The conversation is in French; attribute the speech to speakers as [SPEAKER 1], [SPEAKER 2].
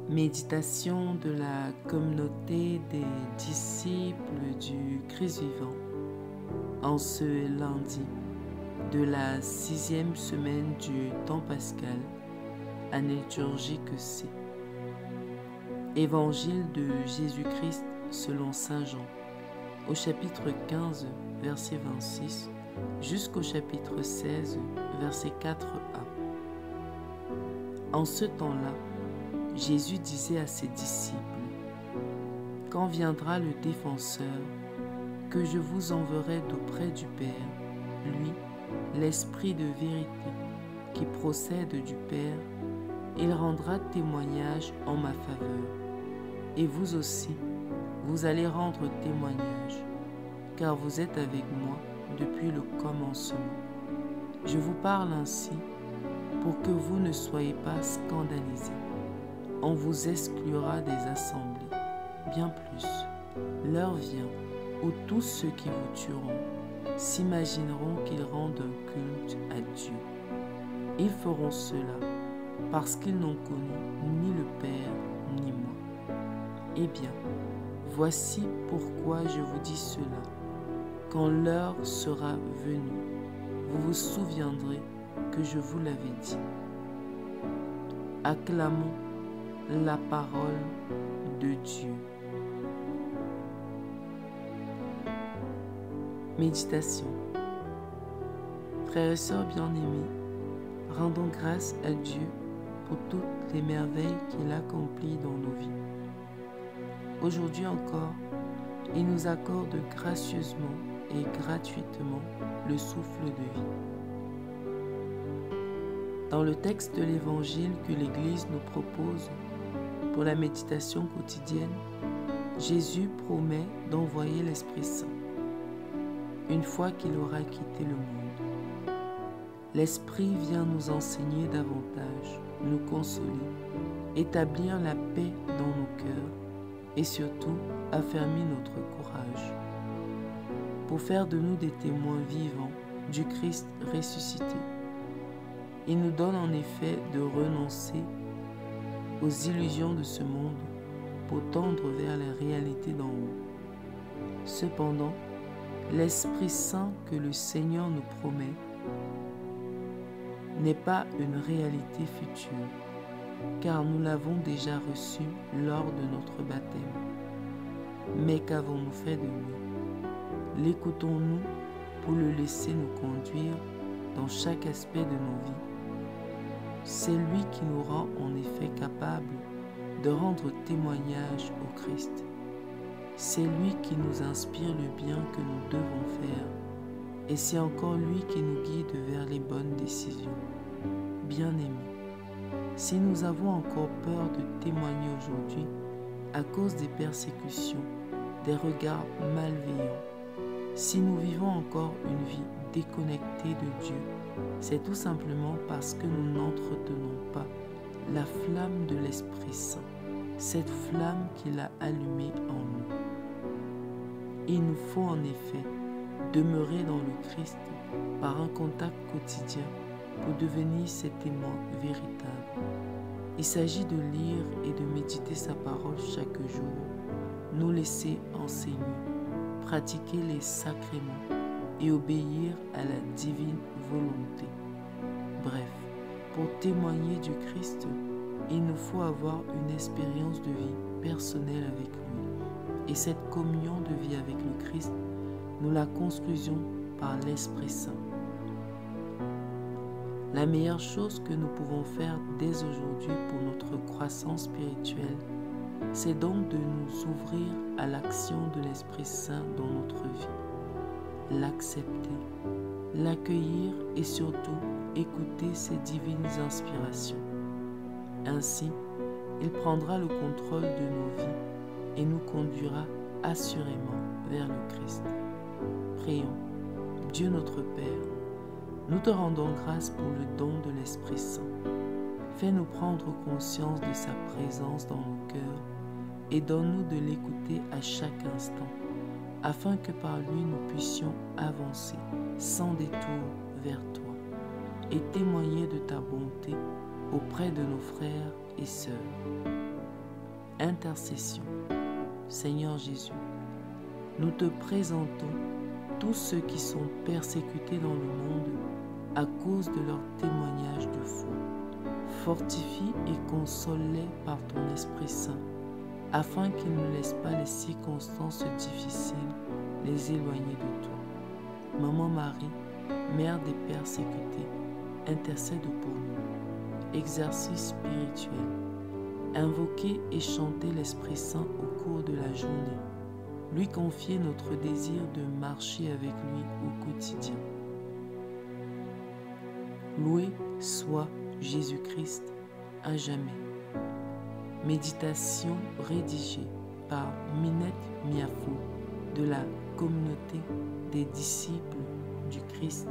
[SPEAKER 1] Méditation de la communauté des disciples du Christ vivant en ce lundi de la 6e semaine du temps pascal, année liturgique C. Évangile de Jésus-Christ selon saint Jean, au chapitre 15, verset 26, jusqu'au chapitre 16, verset 4a. En ce temps-là, Jésus disait à ses disciples, « Quand viendra le défenseur, que je vous enverrai d'auprès du Père, lui, l'Esprit de vérité, qui procède du Père, il rendra témoignage en ma faveur. Et vous aussi, vous allez rendre témoignage, car vous êtes avec moi depuis le commencement. Je vous parle ainsi pour que vous ne soyez pas scandalisés. On vous exclura des assemblées. Bien plus, l'heure vient où tous ceux qui vous tueront s'imagineront qu'ils rendent un culte à Dieu. Ils feront cela parce qu'ils n'ont connu ni le Père ni moi. Eh bien, voici pourquoi je vous dis cela. Quand l'heure sera venue, vous vous souviendrez que je vous l'avais dit. Acclamons la parole de Dieu. Méditation. Frères et sœurs bien-aimés, rendons grâce à Dieu pour toutes les merveilles qu'il accomplit dans nos vies. Aujourd'hui encore, il nous accorde gracieusement et gratuitement le souffle de vie. Dans le texte de l'Évangile que l'Église nous propose pour la méditation quotidienne, Jésus promet d'envoyer l'Esprit Saint une fois qu'il aura quitté le monde. L'Esprit vient nous enseigner davantage, nous consoler, établir la paix dans nos cœurs et surtout affermir notre courage pour faire de nous des témoins vivants du Christ ressuscité. Il nous donne en effet de renoncer aux illusions de ce monde pour tendre vers la réalité d'en haut. Cependant, l'Esprit Saint que le Seigneur nous promet n'est pas une réalité future, car nous l'avons déjà reçu lors de notre baptême. Mais qu'avons-nous fait de lui? L'écoutons-nous pour le laisser nous conduire dans chaque aspect de nos vies? C'est lui qui nous rend en effet capables de rendre témoignage au Christ. C'est lui qui nous inspire le bien que nous devons faire, et c'est encore lui qui nous guide vers les bonnes décisions. Bien-aimés, si nous avons encore peur de témoigner aujourd'hui à cause des persécutions, des regards malveillants, si nous vivons encore une vie déconnectée de Dieu, c'est tout simplement parce que nous n'entretenons pas la flamme de l'Esprit Saint, cette flamme qu'il a allumée en nous. Il nous faut en effet demeurer dans le Christ par un contact quotidien pour devenir ses témoins véritables. Il s'agit de lire et de méditer sa parole chaque jour, nous laisser enseigner, pratiquer les sacrements et obéir à la divine volonté. Bref, pour témoigner du Christ, il nous faut avoir une expérience de vie personnelle avec lui. Et cette communion de vie avec le Christ, nous la construisons par l'Esprit Saint. La meilleure chose que nous pouvons faire dès aujourd'hui pour notre croissance spirituelle, c'est donc de nous ouvrir à l'action de l'Esprit Saint dans notre vie, l'accepter, l'accueillir et surtout écouter ses divines inspirations. Ainsi, il prendra le contrôle de nos vies et nous conduira assurément vers le Christ. Prions. Dieu notre Père, nous te rendons grâce pour le don de l'Esprit Saint. Fais-nous prendre conscience de sa présence dans nos cœurs et donne-nous de l'écouter à chaque instant, afin que par lui nous puissions avancer sans détour vers toi et témoigner de ta bonté auprès de nos frères et sœurs. intercession. Seigneur Jésus, nous te présentons tous ceux qui sont persécutés dans le monde à cause de leur témoignage de foi. Fortifie et console-les par ton Esprit Saint, afin qu'ils ne laissent pas les circonstances difficiles les éloigner de toi. Maman Marie, Mère des persécutés, intercède pour nous. Exercice spirituel. Invoquer et chanter l'Esprit Saint au cours de la journée. Lui confier notre désir de marcher avec lui au quotidien. Loué soit Jésus-Christ à jamais. Méditation rédigée par Minette Miafo de la communauté des disciples du Christ